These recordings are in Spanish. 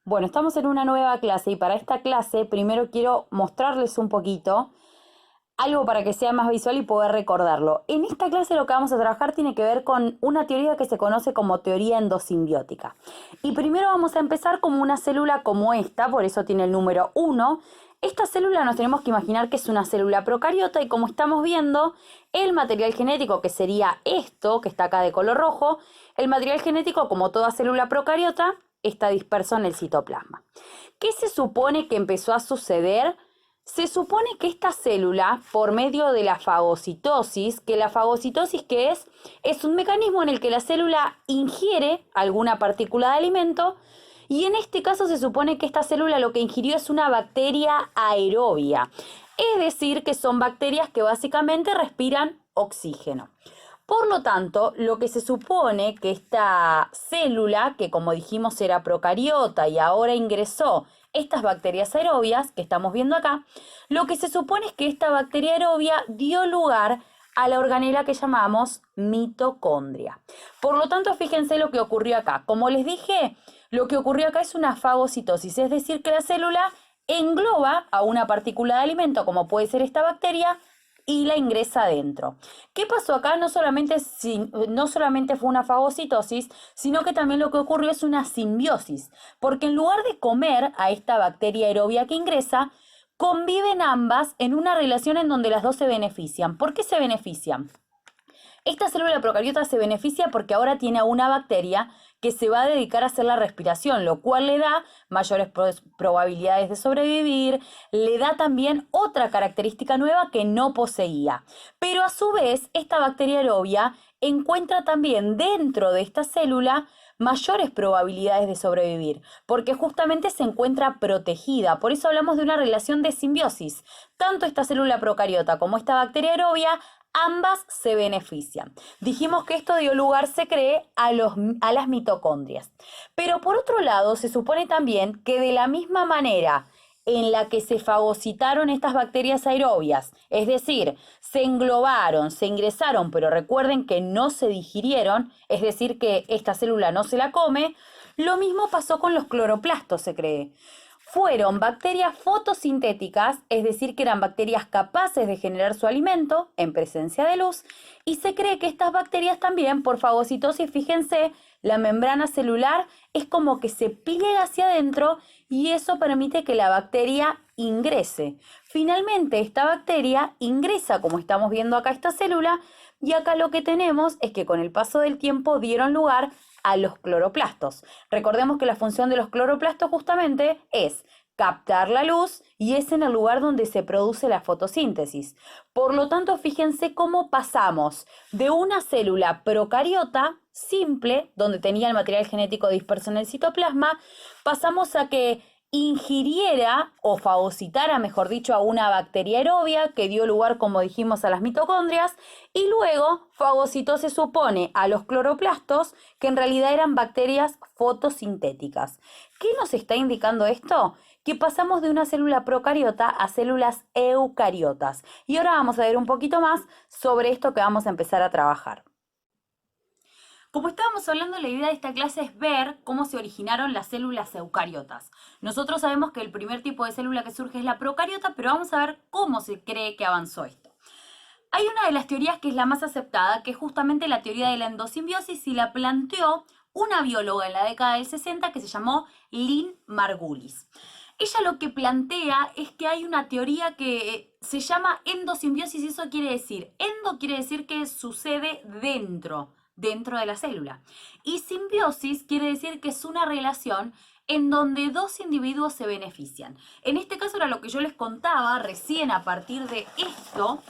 Bueno, estamos en una nueva clase y para esta clase primero quiero mostrarles un poquito algo para que sea más visual y poder recordarlo. En esta clase lo que vamos a trabajar tiene que ver con una teoría que se conoce como teoría endosimbiótica. Y primero vamos a empezar como una célula como esta, por eso tiene el número 1. Esta célula nos tenemos que imaginar que es una célula procariota y como estamos viendo, el material genético, que sería esto, que está acá de color rojo, el material genético, como toda célula procariota, está disperso en el citoplasma. ¿Qué se supone que empezó a suceder? Se supone que esta célula, por medio de la fagocitosis, que la fagocitosis ¿qué es? Es un mecanismo en el que la célula ingiere alguna partícula de alimento y en este caso se supone que esta célula lo que ingirió es una bacteria aerobia, es decir, que son bacterias que básicamente respiran oxígeno. Por lo tanto, lo que se supone que esta célula, que como dijimos era procariota y ahora ingresó estas bacterias aerobias que estamos viendo acá, lo que se supone es que esta bacteria aerobia dio lugar a la organela que llamamos mitocondria. Por lo tanto, fíjense lo que ocurrió acá. Como les dije, lo que ocurrió acá es una fagocitosis, es decir, que la célula engloba a una partícula de alimento, como puede ser esta bacteria, y la ingresa adentro. ¿Qué pasó acá? No solamente fue una fagocitosis, sino que también lo que ocurrió es una simbiosis, porque en lugar de comer a esta bacteria aerobia que ingresa, conviven ambas en una relación en donde las dos se benefician. ¿Por qué se benefician? Esta célula procariota se beneficia porque ahora tiene a una bacteria que se va a dedicar a hacer la respiración, lo cual le da mayores probabilidades de sobrevivir, le da también otra característica nueva que no poseía. Pero a su vez, esta bacteria aerobia encuentra también dentro de esta célula mayores probabilidades de sobrevivir, porque justamente se encuentra protegida. Por eso hablamos de una relación de simbiosis. Tanto esta célula procariota como esta bacteria aerobia, ambas se benefician. Dijimos que esto dio lugar, se cree, a las mitocondrias. Pero por otro lado, se supone también que de la misma manera en la que se fagocitaron estas bacterias aerobias, es decir, se englobaron, se ingresaron, pero recuerden que no se digirieron, es decir, que esta célula no se la come, lo mismo pasó con los cloroplastos, se cree. Fueron bacterias fotosintéticas, es decir, que eran bacterias capaces de generar su alimento en presencia de luz, y se cree que estas bacterias también, por fagocitosis, fíjense, la membrana celular es como que se pliega hacia adentro y eso permite que la bacteria ingrese. Finalmente, esta bacteria ingresa, como estamos viendo acá, esta célula, y acá lo que tenemos es que con el paso del tiempo dieron lugar a los cloroplastos. Recordemos que la función de los cloroplastos justamente es captar la luz y es en el lugar donde se produce la fotosíntesis. Por lo tanto, fíjense cómo pasamos de una célula procariota simple, donde tenía el material genético disperso en el citoplasma, pasamos a que ingiriera o fagocitara, mejor dicho, a una bacteria aerobia que dio lugar, como dijimos, a las mitocondrias, y luego fagocitó se supone a los cloroplastos, que en realidad eran bacterias fotosintéticas. ¿Qué nos está indicando esto? Que pasamos de una célula procariota a células eucariotas. Y ahora vamos a ver un poquito más sobre esto que vamos a empezar a trabajar. Como estábamos hablando, la idea de esta clase es ver cómo se originaron las células eucariotas. Nosotros sabemos que el primer tipo de célula que surge es la procariota, pero vamos a ver cómo se cree que avanzó esto. Hay una de las teorías que es la más aceptada, que es justamente la teoría de la endosimbiosis, y la planteó una bióloga en la década del 60 que se llamó Lynn Margulis. Ella lo que plantea es que hay una teoría que se llama endosimbiosis, y eso quiere decir, endo quiere decir que sucede dentro de la célula. Y simbiosis quiere decir que es una relación en donde dos individuos se benefician. En este caso era lo que yo les contaba recién a partir de esto.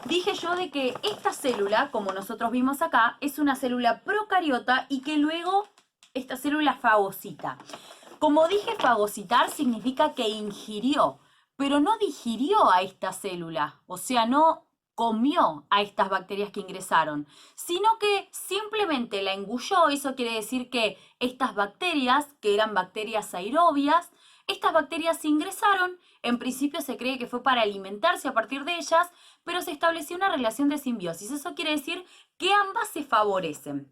Dije yo de que esta célula, como nosotros vimos acá, es una célula procariota y que luego esta célula fagocita. Como dije, fagocitar significa que ingirió, pero no digirió a esta célula, o sea, no comió a estas bacterias que ingresaron, sino que simplemente la engulló. Eso quiere decir que estas bacterias, que eran bacterias aerobias, estas bacterias ingresaron, en principio se cree que fue para alimentarse a partir de ellas, pero se estableció una relación de simbiosis. Eso quiere decir que ambas se favorecen.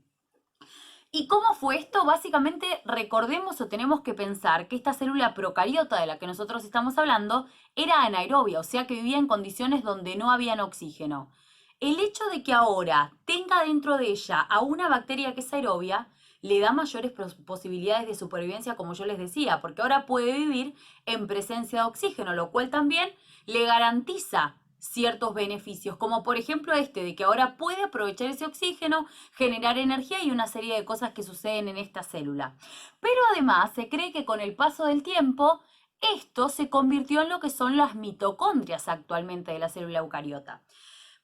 ¿Y cómo fue esto? Básicamente recordemos o tenemos que pensar que esta célula procariota de la que nosotros estamos hablando era anaerobia, o sea que vivía en condiciones donde no habían oxígeno. El hecho de que ahora tenga dentro de ella a una bacteria que es aerobia le da mayores posibilidades de supervivencia, como yo les decía, porque ahora puede vivir en presencia de oxígeno, lo cual también le garantiza ciertos beneficios, como por ejemplo este, de que ahora puede aprovechar ese oxígeno, generar energía y una serie de cosas que suceden en esta célula. Pero además se cree que con el paso del tiempo, esto se convirtió en lo que son las mitocondrias actualmente de la célula eucariota.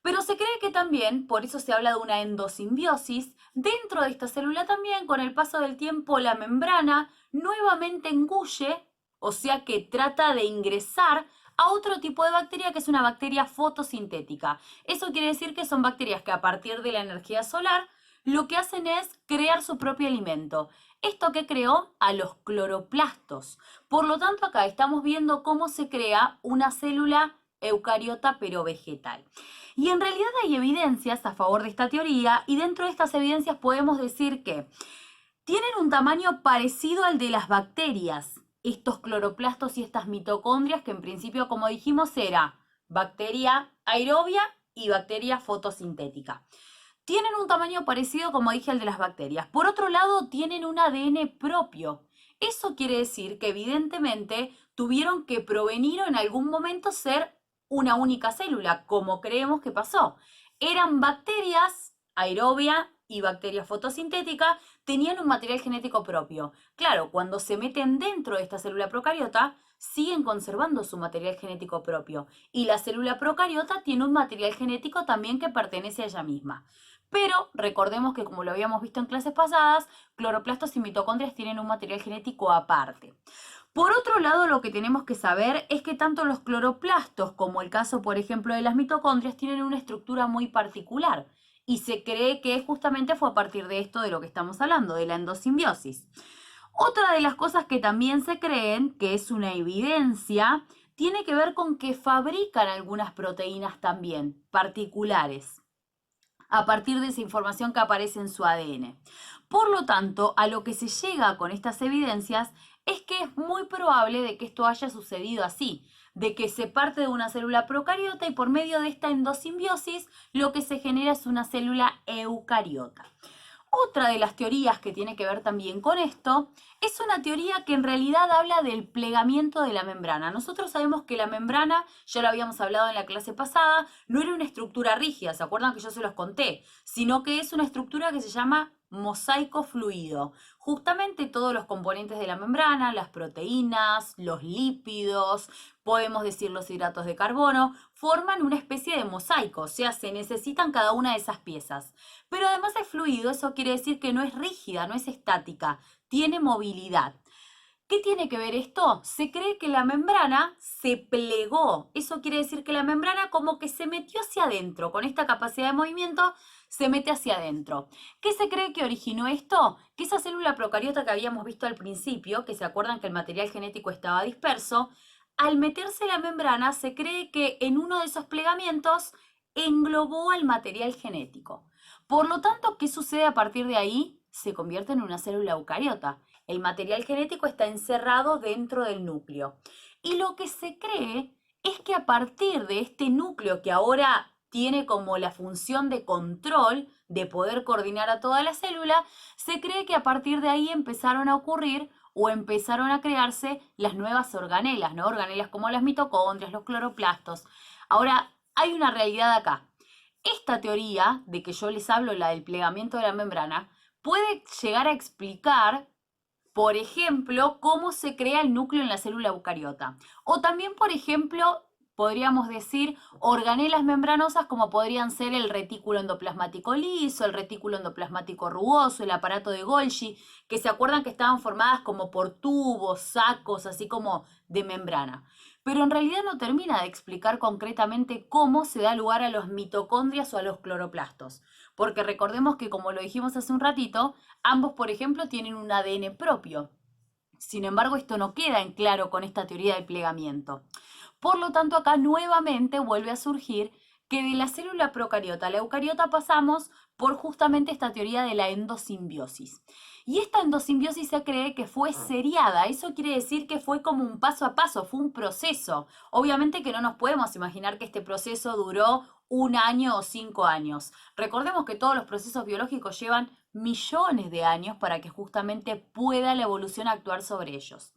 Pero se cree que también, por eso se habla de una endosimbiosis, dentro de esta célula también, con el paso del tiempo, la membrana nuevamente engulle, o sea que trata de ingresar a otro tipo de bacteria que es una bacteria fotosintética. Eso quiere decir que son bacterias que a partir de la energía solar lo que hacen es crear su propio alimento. ¿Esto que creó? A los cloroplastos. Por lo tanto, acá estamos viendo cómo se crea una célula eucariota pero vegetal. Y en realidad hay evidencias a favor de esta teoría y dentro de estas evidencias podemos decir que tienen un tamaño parecido al de las bacterias, estos cloroplastos y estas mitocondrias que en principio, como dijimos, era bacteria aerobia y bacteria fotosintética. Tienen un tamaño parecido, como dije, al de las bacterias. Por otro lado, tienen un ADN propio. Eso quiere decir que evidentemente tuvieron que provenir o en algún momento ser una única célula, como creemos que pasó. Eran bacterias aerobia y bacteria fotosintética, tenían un material genético propio. Claro, cuando se meten dentro de esta célula procariota, siguen conservando su material genético propio. Y la célula procariota tiene un material genético también que pertenece a ella misma. Pero recordemos que, como lo habíamos visto en clases pasadas, cloroplastos y mitocondrias tienen un material genético aparte. Por otro lado, lo que tenemos que saber es que tanto los cloroplastos como el caso, por ejemplo, de las mitocondrias tienen una estructura muy particular y se cree que justamente fue a partir de esto de lo que estamos hablando, de la endosimbiosis. Otra de las cosas que también se creen, que es una evidencia, tiene que ver con que fabrican algunas proteínas también particulares a partir de esa información que aparece en su ADN. Por lo tanto, a lo que se llega con estas evidencias es que es muy probable de que esto haya sucedido así, de que se parte de una célula procariota y por medio de esta endosimbiosis lo que se genera es una célula eucariota. Otra de las teorías que tiene que ver también con esto es una teoría que en realidad habla del plegamiento de la membrana. Nosotros sabemos que la membrana, ya lo habíamos hablado en la clase pasada, no era una estructura rígida, ¿se acuerdan que yo se los conté? Sino que es una estructura que se llama mosaico fluido. Justamente todos los componentes de la membrana, las proteínas, los lípidos, podemos decir los hidratos de carbono, forman una especie de mosaico, o sea, se necesitan cada una de esas piezas. Pero además es fluido, eso quiere decir que no es rígida, no es estática, tiene movilidad. ¿Qué tiene que ver esto? Se cree que la membrana se plegó. Eso quiere decir que la membrana como que se metió hacia adentro. Con esta capacidad de movimiento se mete hacia adentro. ¿Qué se cree que originó esto? Que esa célula procariota que habíamos visto al principio, que se acuerdan que el material genético estaba disperso, al meterse la membrana se cree que en uno de esos plegamientos englobó al material genético. Por lo tanto, ¿qué sucede a partir de ahí? Se convierte en una célula eucariota. El material genético está encerrado dentro del núcleo. Y lo que se cree es que a partir de este núcleo que ahora tiene como la función de control, de poder coordinar a toda la célula, se cree que a partir de ahí empezaron a ocurrir o empezaron a crearse las nuevas organelas, ¿no? Organelas como las mitocondrias, los cloroplastos. Ahora, hay una realidad acá. Esta teoría de que yo les hablo, la del plegamiento de la membrana, puede llegar a explicar, por ejemplo, cómo se crea el núcleo en la célula eucariota. O también, por ejemplo, podríamos decir organelas membranosas como podrían ser el retículo endoplasmático liso, el retículo endoplasmático rugoso, el aparato de Golgi, que se acuerdan que estaban formadas como por tubos, sacos, así como de membrana. Pero en realidad no termina de explicar concretamente cómo se da lugar a los mitocondrias o a los cloroplastos. Porque recordemos que, como lo dijimos hace un ratito, ambos, por ejemplo, tienen un ADN propio. Sin embargo, esto no queda en claro con esta teoría del plegamiento. Por lo tanto, acá nuevamente vuelve a surgir que de la célula procariota a la eucariota pasamos por justamente esta teoría de la endosimbiosis. Y esta endosimbiosis se cree que fue seriada, eso quiere decir que fue como un paso a paso, fue un proceso. Obviamente que no nos podemos imaginar que este proceso duró 1 año o 5 años. Recordemos que todos los procesos biológicos llevan millones de años para que justamente pueda la evolución actuar sobre ellos.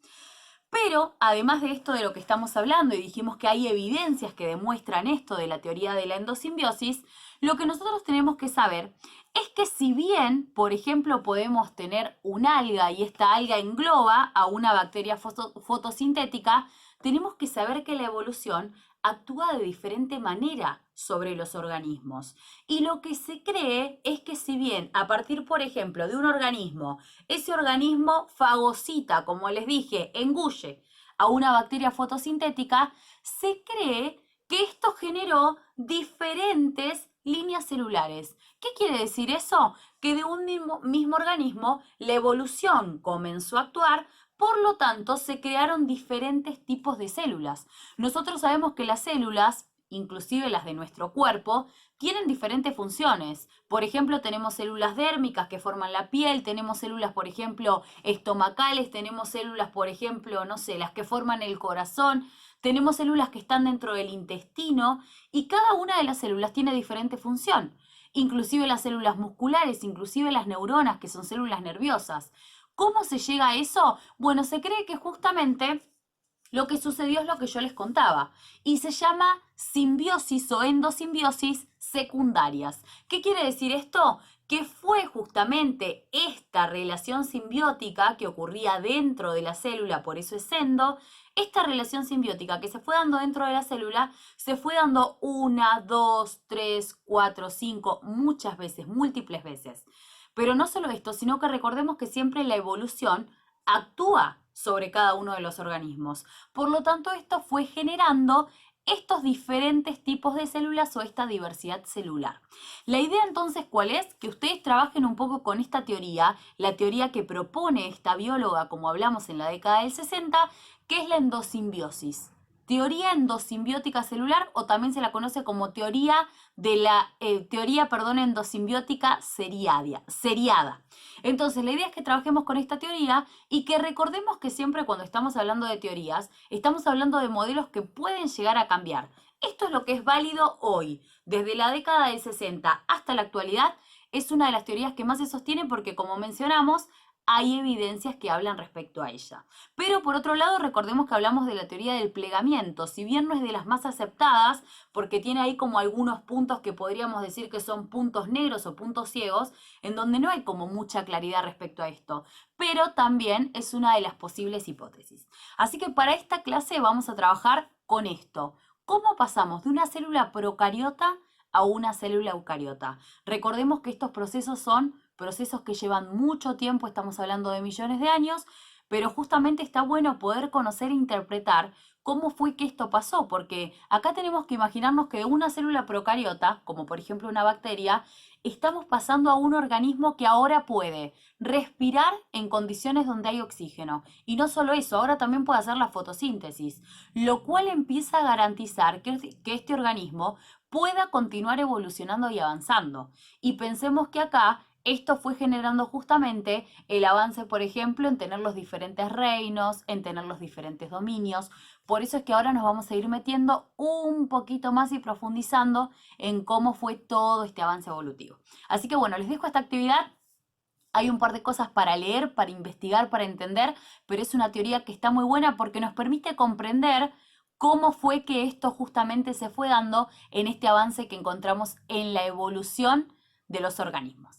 Pero, además de esto de lo que estamos hablando, y dijimos que hay evidencias que demuestran esto de la teoría de la endosimbiosis, lo que nosotros tenemos que saber es que si bien, por ejemplo, podemos tener un alga y esta alga engloba a una bacteria fotosintética, tenemos que saber que la evolución actúa de diferente manera sobre los organismos. Y lo que se cree es que si bien a partir, por ejemplo, de un organismo, ese organismo fagocita, como les dije, engulle a una bacteria fotosintética, se cree que esto generó diferentes líneas celulares. ¿Qué quiere decir eso? Que de un mismo organismo la evolución comenzó a actuar, por lo tanto se crearon diferentes tipos de células. Nosotros sabemos que las células, inclusive las de nuestro cuerpo, tienen diferentes funciones. Por ejemplo, tenemos células dérmicas que forman la piel, tenemos células, por ejemplo, estomacales, tenemos células, por ejemplo, no sé, las que forman el corazón, tenemos células que están dentro del intestino y cada una de las células tiene diferente función. Inclusive las células musculares, inclusive las neuronas, que son células nerviosas. ¿Cómo se llega a eso? Bueno, se cree que justamente lo que sucedió es lo que yo les contaba y se llama simbiosis o endosimbiosis secundarias. ¿Qué quiere decir esto? Que fue justamente esta relación simbiótica que ocurría dentro de la célula, por eso es endo, esta relación simbiótica que se fue dando dentro de la célula, se fue dando 1, 2, 3, 4, 5, muchas veces, múltiples veces. Pero no solo esto, sino que recordemos que siempre la evolución actúa sobre cada uno de los organismos. Por lo tanto, esto fue generando estos diferentes tipos de células o esta diversidad celular. La idea entonces, ¿cuál es? Que ustedes trabajen un poco con esta teoría, la teoría que propone esta bióloga, como hablamos en la década del 60, que es la endosimbiosis. Teoría endosimbiótica celular, o también se la conoce como teoría de la endosimbiótica seriada. Entonces, la idea es que trabajemos con esta teoría y que recordemos que siempre cuando estamos hablando de teorías, estamos hablando de modelos que pueden llegar a cambiar. Esto es lo que es válido hoy. Desde la década del 60 hasta la actualidad, es una de las teorías que más se sostiene porque, como mencionamos, hay evidencias que hablan respecto a ella. Pero por otro lado, recordemos que hablamos de la teoría del plegamiento. Si bien no es de las más aceptadas, porque tiene ahí como algunos puntos que podríamos decir que son puntos negros o puntos ciegos, en donde no hay como mucha claridad respecto a esto. Pero también es una de las posibles hipótesis. Así que para esta clase vamos a trabajar con esto. ¿Cómo pasamos de una célula procariota a una célula eucariota? Recordemos que estos procesos son procesos que llevan mucho tiempo, estamos hablando de millones de años, pero justamente está bueno poder conocer e interpretar cómo fue que esto pasó, porque acá tenemos que imaginarnos que de una célula procariota, como por ejemplo una bacteria, estamos pasando a un organismo que ahora puede respirar en condiciones donde hay oxígeno. Y no solo eso, ahora también puede hacer la fotosíntesis, lo cual empieza a garantizar que este organismo pueda continuar evolucionando y avanzando. Y pensemos que acá esto fue generando justamente el avance, por ejemplo, en tener los diferentes reinos, en tener los diferentes dominios. Por eso es que ahora nos vamos a ir metiendo un poquito más y profundizando en cómo fue todo este avance evolutivo. Así que bueno, les dejo esta actividad. Hay un par de cosas para leer, para investigar, para entender, pero es una teoría que está muy buena porque nos permite comprender cómo fue que esto justamente se fue dando en este avance que encontramos en la evolución de los organismos.